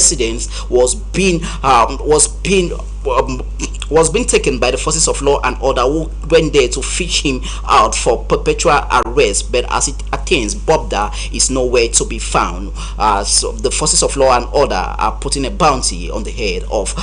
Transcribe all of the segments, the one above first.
residence um, was being taken by the forces of law and order, who went there to fish him out for perpetual arrest. But as it attains, Bobda is nowhere to be found. So the forces of law and order are putting a bounty on the head of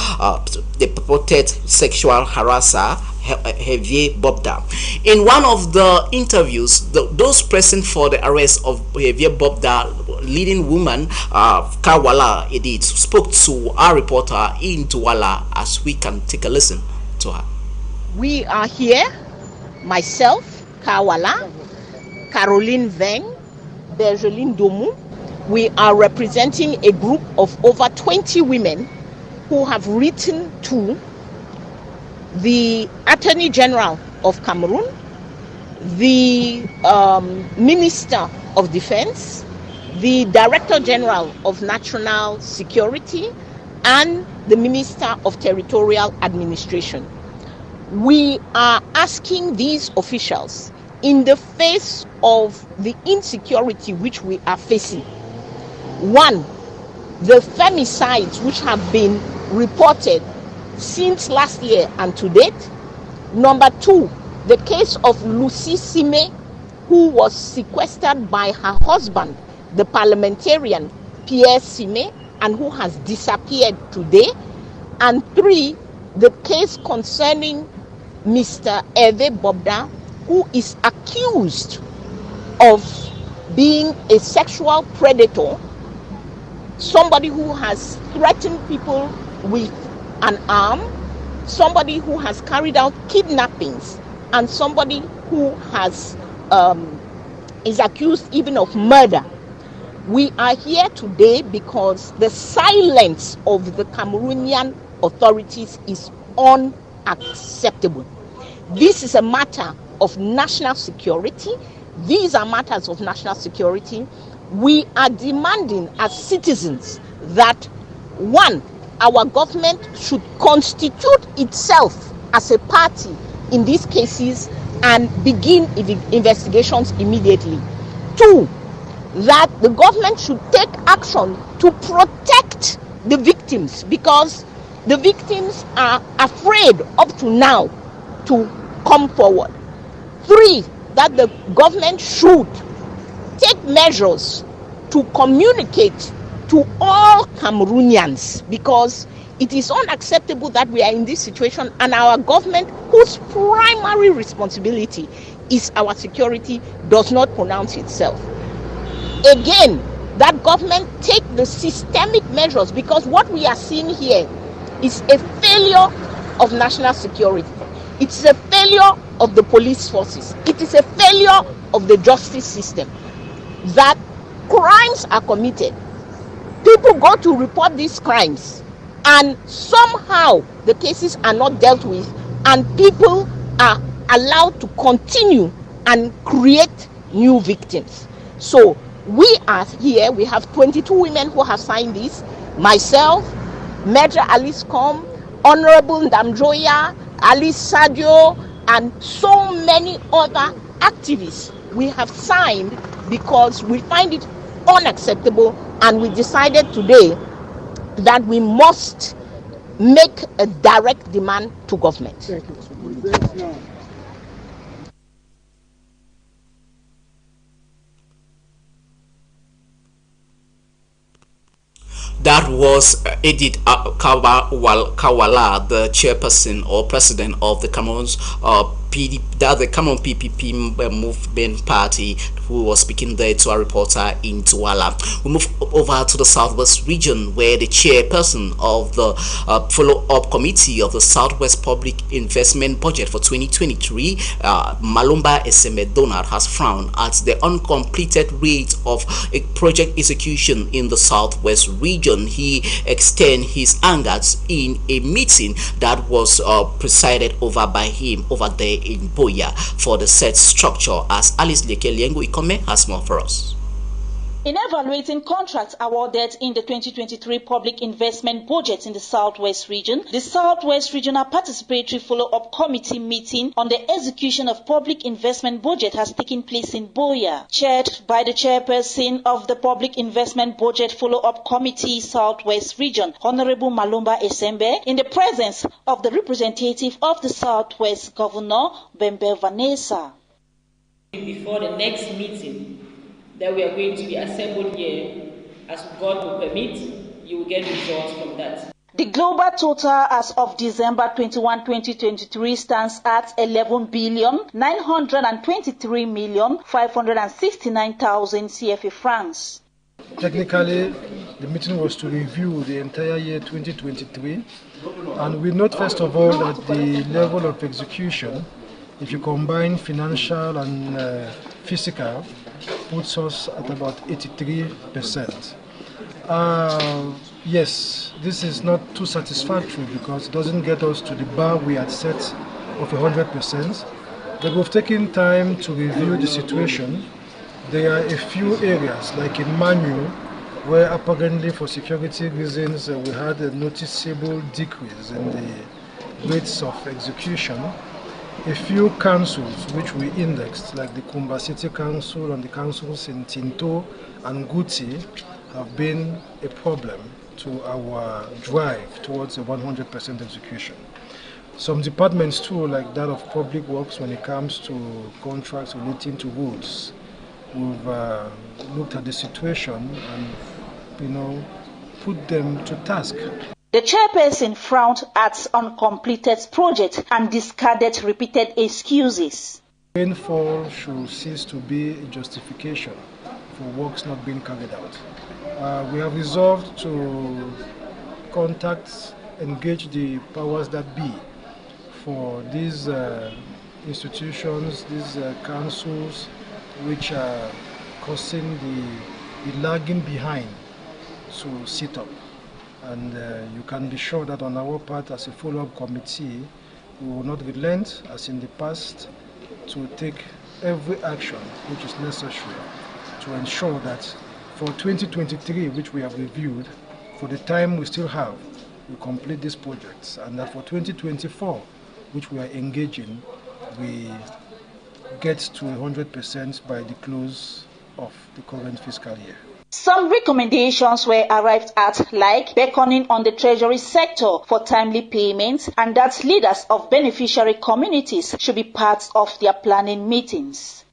the purported sexual harasser, Javier Bobda. In one of the interviews, those present for the arrest of Javier Bobda, leading woman Kawala Edith, spoke to our reporter in Douala, as we can take a listen to her. We are here, myself, Kawala, Caroline Veng, Bergeline Domu. We are representing a group of over 20 women who have written to the Attorney General of Cameroon, the Minister of Defense, the Director General of National Security, and the Minister of Territorial Administration. We are asking these officials, in the face of the insecurity which we are facing, one, the femicides which have been reported since last year and to date. Number two, the case of Lucy Sime, who was sequestered by her husband, the parliamentarian Pierre Sime, and who has disappeared today. And three, the case concerning Mr. Javier Bobda, who is accused of being a sexual predator, somebody who has threatened people with an arm, somebody who has carried out kidnappings, and somebody who has is accused even of murder. We are here today because the silence of the Cameroonian authorities is unacceptable. This is a matter of national security. These are matters of national security. We are demanding as citizens that, one, our government should constitute itself as a party in these cases and begin investigations immediately. Two, that the government should take action to protect the victims, because the victims are afraid up to now to come forward. Three, that the government should take measures to communicate to all Cameroonians, because it is unacceptable that we are in this situation and our government, whose primary responsibility is our security, does not pronounce itself. Again, that government take the systemic measures, because what we are seeing here is a failure of national security. It's a failure of the police forces. It is a failure of the justice system. That crimes are committed. People go to report these crimes, and somehow the cases are not dealt with, and people are allowed to continue and create new victims. So we are here, we have 22 women who have signed this, myself, Major Alice Com, Honorable Ndamjoya, Alice Sadio, and so many other activists. We have signed because we find it unacceptable, and we decided today that we must make a direct demand to government. That was Edith Kawala, the chairperson or president of the Cameroon's the Cameroon PPP movement party, who was speaking there to our reporter in Douala. We move over to the Southwest region, where the chairperson of the follow-up committee of the Southwest Public Investment Budget for 2023, Malumba Eseme Donald, has frowned at the uncompleted rate of a project execution in the Southwest region. He extended his anger in a meeting that was presided over by him over there in Boya for the set structure, as Alice Lekeliengo Ikome has more for us. In evaluating contracts awarded in the 2023 public investment budget in the Southwest region, the Southwest Regional Participatory Follow-up Committee meeting on the execution of public investment budget has taken place in Boya. Chaired by the chairperson of the Public Investment Budget Follow-up Committee Southwest Region, Honorable Malumba Esembe, in the presence of the representative of the Southwest Governor, Bembe Vanessa. Before the next meeting that we are going to be assembled here, as God will permit, you will get results from that. The global total as of December 21, 2023 stands at 11,923,569,000 CFA francs. Technically, the meeting was to review the entire year 2023, and we note first of all that the level of execution, if you combine financial and physical, puts us at about 83%. Yes, this is not too satisfactory because it doesn't get us to the bar we had set of 100%. But we've taken time to review the situation. There are a few areas, like in Manu, where apparently for security reasons we had a noticeable decrease in the rates of execution. A few councils which we indexed, like the Kumba City Council and the councils in Tinto and Guti, have been a problem to our drive towards a 100% execution. Some departments too, like that of Public Works, when it comes to contracts relating to roads, we've looked at the situation and, put them to task. The chairperson frowned at uncompleted projects and discarded repeated excuses. Rainfall should cease to be a justification for works not being carried out. We have resolved to engage the powers that be for these institutions, these councils, which are causing the lagging behind to sit up. And you can be sure that on our part as a follow-up committee, we will not relent as in the past to take every action which is necessary to ensure that for 2023, which we have reviewed, for the time we still have, we complete these projects, and that for 2024, which we are engaging, we get to 100% by the close of the current fiscal year. Some recommendations were arrived at, like beckoning on the treasury sector for timely payments and that leaders of beneficiary communities should be part of their planning meetings.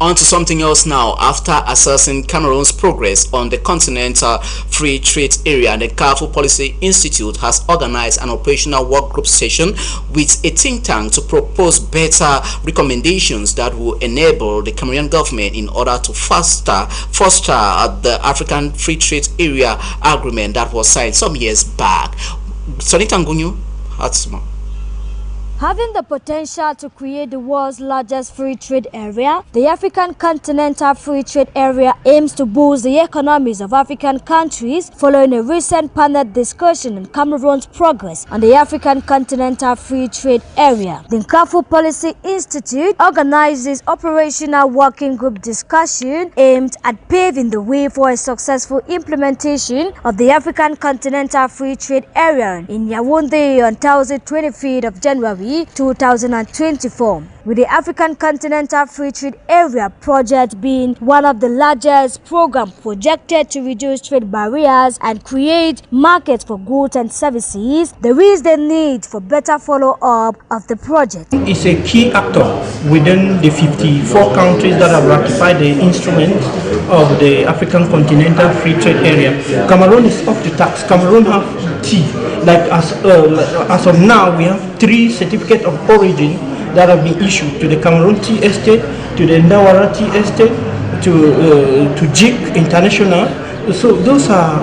On to something else now. After assessing Cameroon's progress on the Continental Free Trade Area, the Carrefour Policy Institute has organized an operational work group session with a think tank to propose better recommendations that will enable the Cameroonian government in order to foster the African Free Trade Area agreement that was signed some years back. Sonita Ngunyu has more. Having the potential to create the world's largest free trade area, the African Continental Free Trade Area aims to boost the economies of African countries following a recent panel discussion on Cameroon's progress on the African Continental Free Trade Area. The Carrefour Policy Institute organizes operational working group discussion aimed at paving the way for a successful implementation of the African Continental Free Trade Area in Yaoundé on Thursday, 25th of January 2024, with the African Continental Free Trade Area project being one of the largest programs projected to reduce trade barriers and create markets for goods and services. There is the need for better follow-up of the project. It's a key actor within the 54 countries that have ratified the instrument of the African Continental Free Trade Area. Cameroon is up to task. Cameroon have tea. Like as of now, we have 3 certificates of origin that have been issued to the Cameroon Tea Estate, to the Ndawara Tea Estate, to JIC International. So those are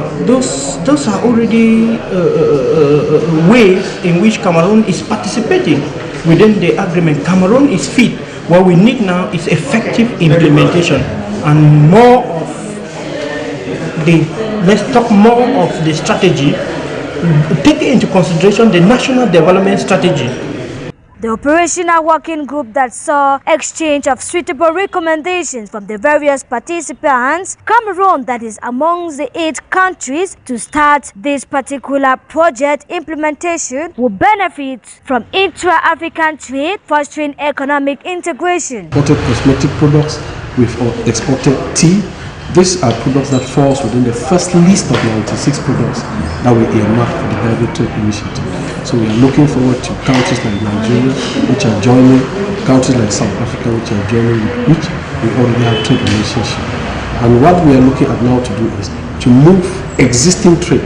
already ways in which Cameroon is participating within the agreement. Cameroon is fit. What we need now is effective implementation and more of let's talk more of the strategy, taking into consideration the national development strategy. The operational working group that saw exchange of suitable recommendations from the various participants, Cameroon, that is amongst the 8 countries to start this particular project implementation, will benefit from intra-African trade, fostering economic integration. Imported cosmetic products, we've exported tea. These are products that falls within the first list of 96 products that we earmarked for the Direct Trade Initiative. So we are looking forward to countries like Nigeria, which are joining, countries like South Africa, which are joining, with which we already have trade relationship. And what we are looking at now to do is to move existing trade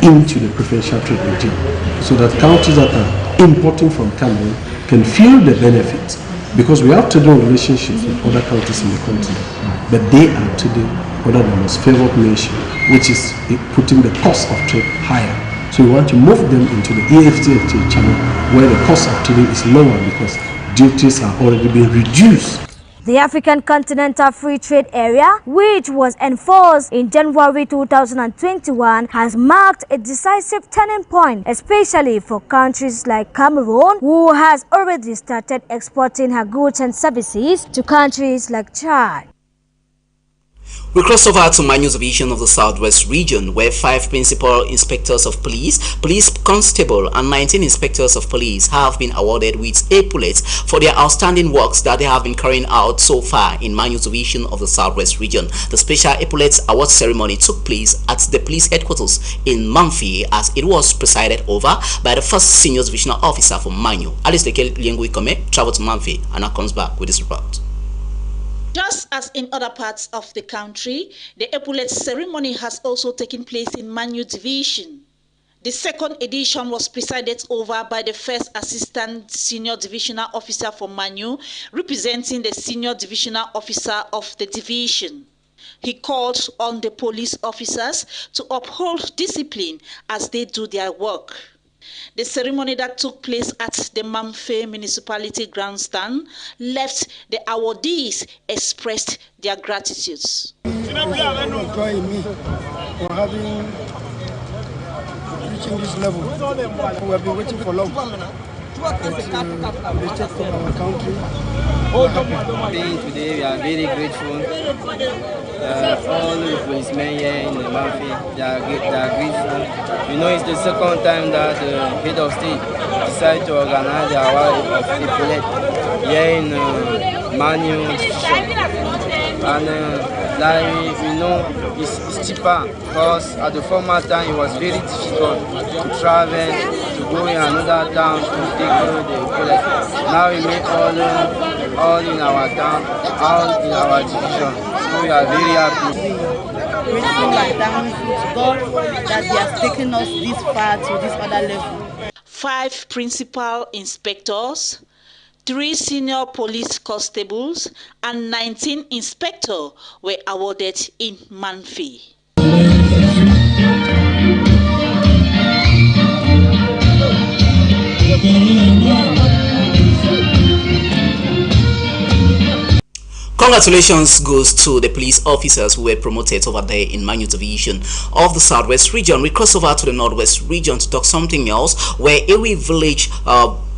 into the preferential trade regime, so that countries that are importing from Cameroon can feel the benefits, because we have trading relationships with other countries in the continent, but they are today under the most favored nation, which is putting the cost of trade higher. So we want to move them into the EFTA channel, where the cost of trading is lower because duties are already being reduced. The African Continental Free Trade Area, which was enforced in January 2021, has marked a decisive turning point, especially for countries like Cameroon, who has already started exporting her goods and services to countries like Chad. We cross over to Manyu's division of the Southwest region, where 5 principal inspectors of police, police constable, and 19 inspectors of police have been awarded with epaulets for their outstanding works that they have been carrying out so far in Manyu's division of the Southwest region. The special epaulets award ceremony took place at the police headquarters in Mamfi, as it was presided over by the first senior divisional officer for Manyu. Alice Leke Liengui Kome traveled to Mamfi and now comes back with this report. Just as in other parts of the country, the epaulets ceremony has also taken place in Manyu Division. The second edition was presided over by the first assistant senior divisional officer for Manyu, representing the senior divisional officer of the division. He called on the police officers to uphold discipline as they do their work. The ceremony that took place at the Mamfe Municipality Grandstand left the awardees expressed their gratitudes. For reaching this level, we have been waiting for long. Respect from our country. Today we are very grateful. All the policemen here in the Mamfe, they are grateful. You know, it's the second time that the head of state decided to organize the award of epaulet here in Manyu Division. And like we know, it's cheaper, because at the former time it was very difficult to travel, to go in another town to take the epaulet. Now we make all in our town, all in our division. So we are very happy. Grateful and thankful to God that He has taken us this far to this other level. 5 principal inspectors, 3 senior police constables, and 19 inspectors were awarded in Mamfe. Congratulations goes to the police officers who were promoted over there in Manyu Division of the Southwest region. We cross over to the Northwest region to talk something else, where Ewe village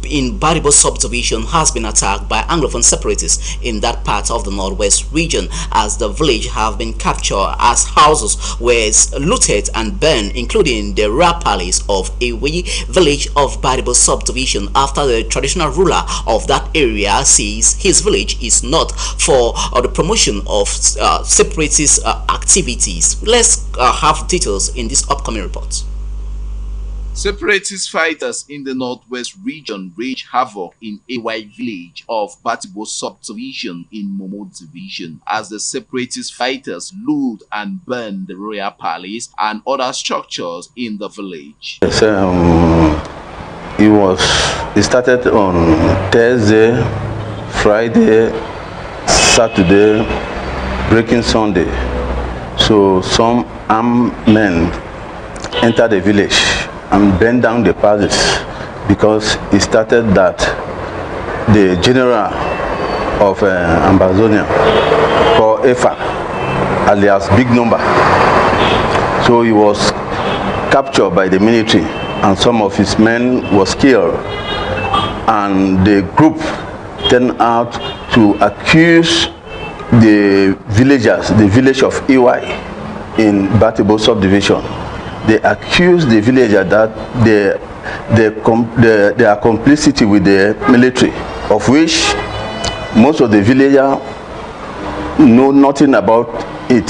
in Baribo subdivision has been attacked by Anglophone separatists in that part of the Northwest region, as the village have been captured as houses were looted and burned, including the Ra Palace of Ewe village of Baribo subdivision, after the traditional ruler of that area says his village is not for the promotion of separatist activities. Let's have details in this upcoming report. Separatist fighters in the Northwest region wage havoc in AY village of Batibo subdivision in Momo division, as the separatist fighters loot and burn the royal palace and other structures in the village. Yes, it started on Thursday, Friday, Saturday, breaking Sunday. So some armed men entered the village and burned down the palace, because it started that the general of Ambazonia, called Efa, alias Big Number, so he was captured by the military and some of his men was killed. and the group turned out to accuse the villagers, the village of EY in Batibo subdivision. They accused the villager that their complicity with the military, of which most of the villagers know nothing about it.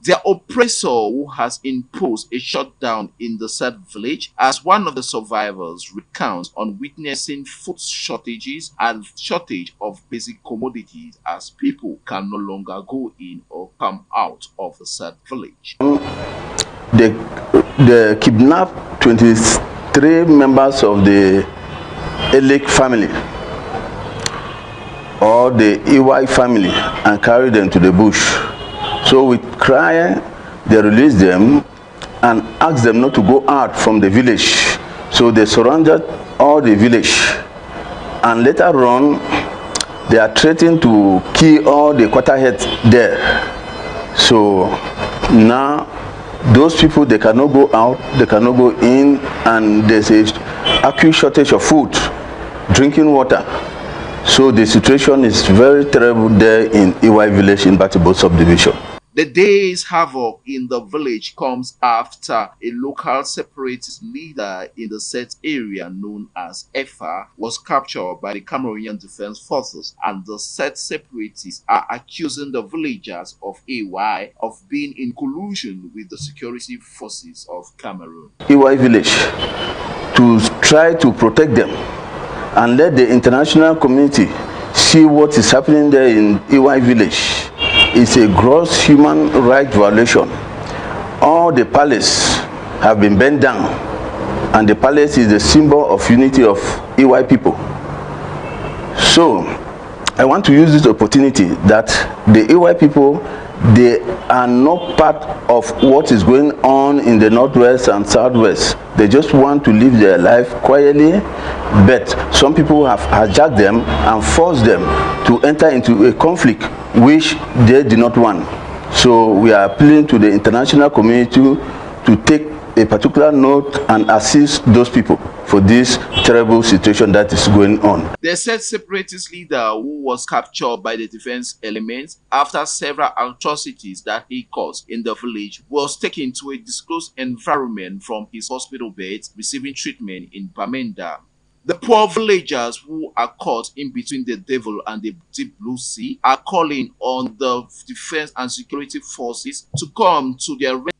The oppressor who has imposed a shutdown in the said village, as one of the survivors recounts on witnessing food shortages and shortage of basic commodities as people can no longer go in or come out of the said village. They kidnapped 23 members of the Elek family or the EY family and carried them to the bush. So with cry, they released them and asked them not to go out from the village. So they surrounded all the village. And later on, they are threatening to kill all the quarterheads there. So now, those people, they cannot go out, they cannot go in, and there's an acute shortage of food, drinking water. So the situation is very terrible there in EY village in Batibo subdivision. The day's havoc in the village comes after a local separatist leader in the said area known as EFA was captured by the Cameroonian Defense Forces, and the said separatists are accusing the villagers of EY of being in collusion with the security forces of Cameroon. EY village to try to protect them and let the international community see what is happening there in EY village. It's a gross human rights violation. All the palace have been burned down, and the palace is the symbol of unity of EY people. So I want to use this opportunity that the EY people, they are not part of what is going on in the northwest and southwest. They just want to live their life quietly, but some people have hijacked them and forced them to enter into a conflict which they did not want. So we are appealing to the international community to take a particular note and assist those people for this terrible situation that is going on. The said separatist leader, who was captured by the defense elements after several atrocities that he caused in the village, was taken to a disclosed environment from his hospital bed, receiving treatment in Bamenda. The poor villagers who are caught in between the devil and the deep blue sea are calling on the defense and security forces to come to their rescue.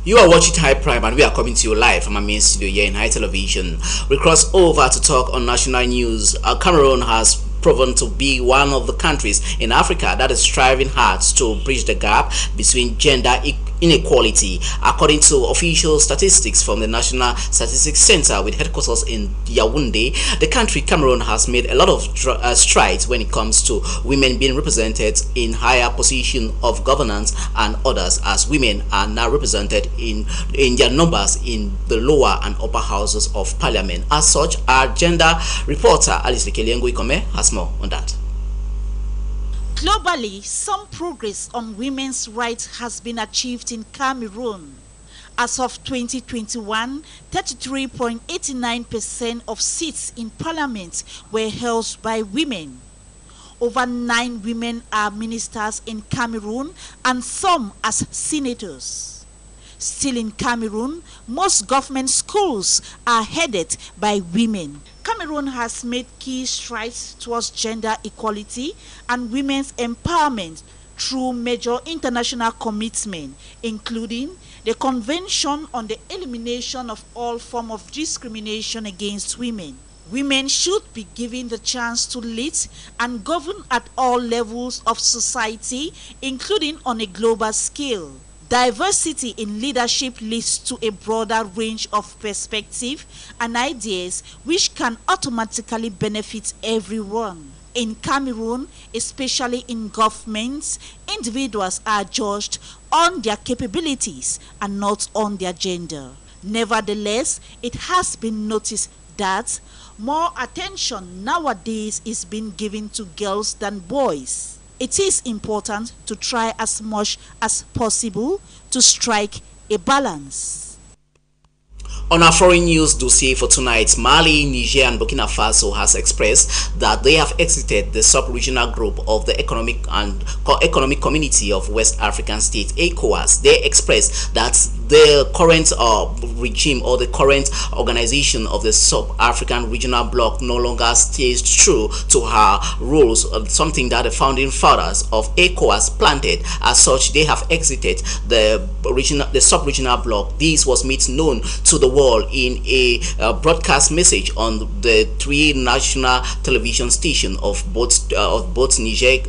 You are watching High Prime, and we are coming to you live from our main studio here in High Television. We cross over to talk on national news. Cameroon has proven to be one of the countries in Africa that is striving hard to bridge the gap between gender inequality. According to official statistics from the National Statistics Center with headquarters in Yaoundé, the country Cameroon has made a lot of strides when it comes to women being represented in higher position of governance, and others, as women are now represented in their numbers in the lower and upper houses of parliament. As such, our gender reporter Alice Lekeliengo-Ikome has more on that. Globally, some progress on women's rights has been achieved in Cameroon. As of 2021, 33.89% of seats in parliament were held by women. Over 9 women are ministers in Cameroon, and some as senators. Still in Cameroon, most government schools are headed by women. Cameroon has made key strides towards gender equality and women's empowerment through major international commitments, including the Convention on the Elimination of All Forms of Discrimination Against Women. Women should be given the chance to lead and govern at all levels of society, including on a global scale. Diversity in leadership leads to a broader range of perspectives and ideas which can automatically benefit everyone. In Cameroon, especially in governments, individuals are judged on their capabilities and not on their gender. Nevertheless, it has been noticed that more attention nowadays is being given to girls than boys. It is important to try as much as possible to strike a balance. On our foreign news dossier for tonight, Mali, Niger and Burkina Faso has expressed that they have exited the sub-regional group of the Economic Community of West African States, ECOWAS. They expressed that the current regime or the current organization of the Sub-African Regional Bloc no longer stays true to her rules, something that the founding fathers of ECOWAS planted. As such, they have exited the sub-regional bloc. This was made known to the world in a broadcast message on the 3 national television stations of both Niger,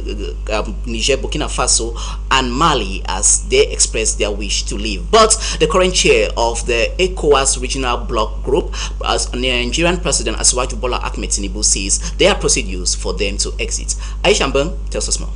Burkina Faso and Mali, as they expressed their wish to leave. But the current chair of the ECOWAS regional bloc group, as Nigerian President Asiwaju Bola Ahmed Tinubu, says there are procedures for them to exit. Aisha Mbeng tells us more.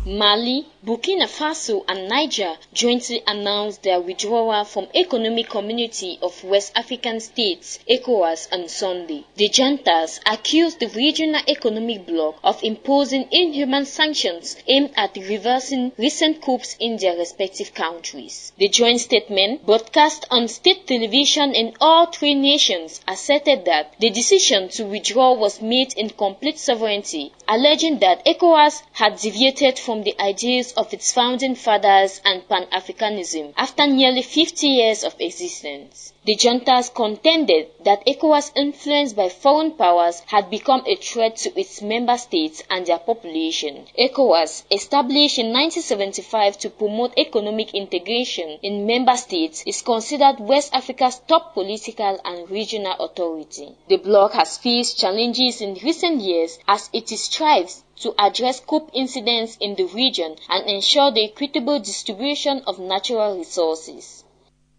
Mali, Burkina Faso and Niger jointly announced their withdrawal from Economic Community of West African States, ECOWAS, on Sunday. The juntas accused the regional economic bloc of imposing inhuman sanctions aimed at reversing recent coups in their respective countries. The joint statement, broadcast on state television in all 3 nations, asserted that the decision to withdraw was made in complete sovereignty, alleging that ECOWAS had deviated from the ideas of its founding fathers and Pan-Africanism after nearly 50 years of existence. The juntas contended that ECOWAS, influenced by foreign powers, had become a threat to its member states and their population. ECOWAS, established in 1975 to promote economic integration in member states, is considered West Africa's top political and regional authority. The bloc has faced challenges in recent years as it strives to address coup incidents in the region and ensure the equitable distribution of natural resources.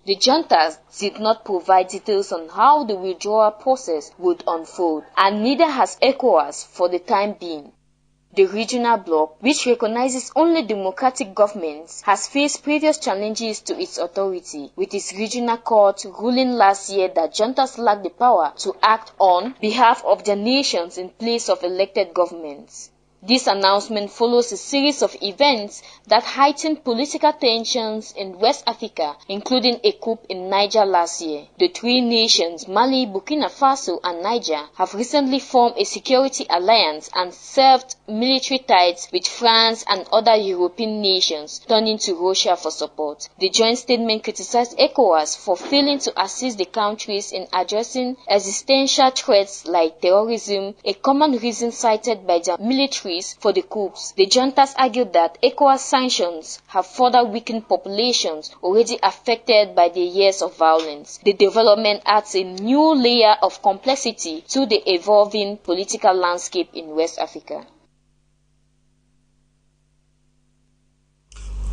The juntas did not provide details on how the withdrawal process would unfold, and neither has ECOWAS for the time being. The regional bloc, which recognizes only democratic governments, has faced previous challenges to its authority, with its regional court ruling last year that juntas lack the power to act on behalf of their nations in place of elected governments. This announcement follows a series of events that heightened political tensions in West Africa, including a coup in Niger last year. The 3 nations, Mali, Burkina Faso and Niger, have recently formed a security alliance and severed military ties with France and other European nations, turning to Russia for support. The joint statement criticized ECOWAS for failing to assist the countries in addressing existential threats like terrorism, a common reason cited by the military for the coups. The juntas argued that ECOWAS sanctions have further weakened populations already affected by the years of violence. The development adds a new layer of complexity to the evolving political landscape in West Africa.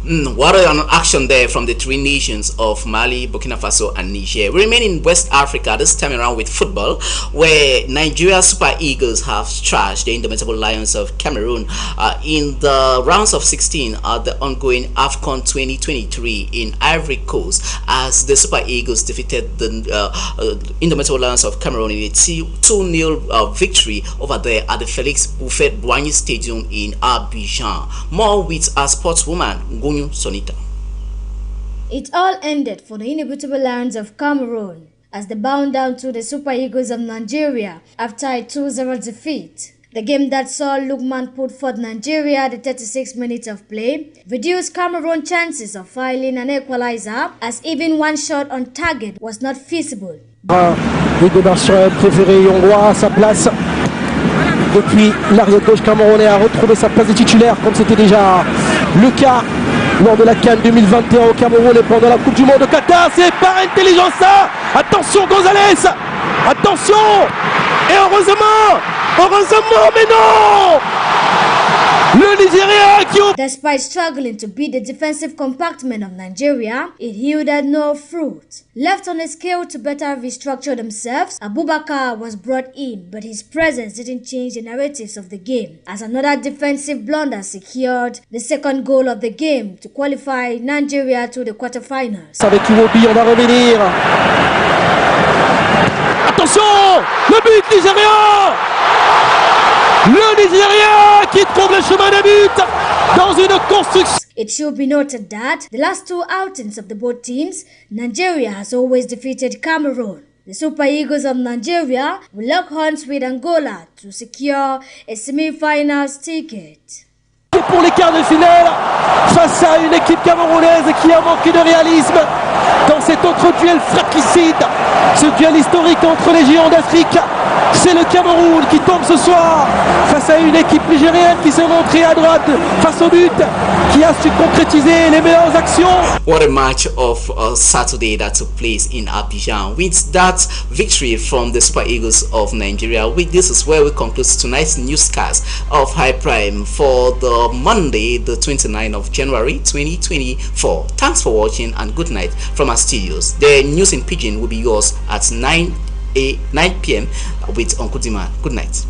What an action there from the 3 nations of Mali, Burkina Faso and Niger. We remain in West Africa, this time around with football, where Nigeria Super Eagles have trashed the indomitable Lions of Cameroon in the rounds of 16 at the ongoing AFCON 2023 in Ivory Coast, as the Super Eagles defeated the indomitable Lions of Cameroon in a 2-0 victory over there at the Felix Houphouët-Boigny Stadium in Abidjan. More with our sportswoman, Sonita. It all ended for the indomitable Lions of Cameroon as they bound down to the Super Eagles of Nigeria after a 2-0 defeat. The game that saw Lookman put forth Nigeria at the 36 minutes of play reduced Cameroon's chances of filing an equalizer, as even one shot on target was not feasible. Il démarre sur un préféré hongrois à sa place. Depuis l'arrière gauche camerounais a retrouvé sa place de titulaire comme c'était déjà le cas lors de la CAN 2021 au Cameroun et pendant la Coupe du Monde au Qatar. C'est par intelligence ça. Attention Gonzalez. Attention. Et heureusement, mais non. Le Nigeria qui... Despite struggling to beat the defensive compartment of Nigeria, it yielded no fruit. Left on a scale to better restructure themselves, Abubakar was brought in, but his presence didn't change the narratives of the game, as another defensive blunder secured the second goal of the game to qualify Nigeria to the quarterfinals. Avec Iwobi, on va revenir. Attention, le but nigérien. Le Nigeria qui trouve le chemin de but dans une construction. It should be noted that the last two outings of the both teams, Nigeria has always defeated Cameroon. The Super Eagles of Nigeria will lock horns with Angola to secure a semi-finals ticket. Pour les quarts de finale, face à une équipe camerounaise qui a manqué de réalisme dans cet autre duel fratricide, ce duel historique entre les géants d'Afrique. C'est le Cameroun qui tombe ce soir face à une équipe nigérienne qui s'est montrée à droite face au but, qui a su concrétiser les meilleures actions. What a match of Saturday that took place in Abidjan. With that victory from the Super Eagles of Nigeria, this is where we conclude tonight's newscast of High Prime for the Monday, the 29th of January 2024. Thanks for watching and good night from our studios. The news in Pidgin will be yours at 9 p.m. with Uncle Dima. Good night.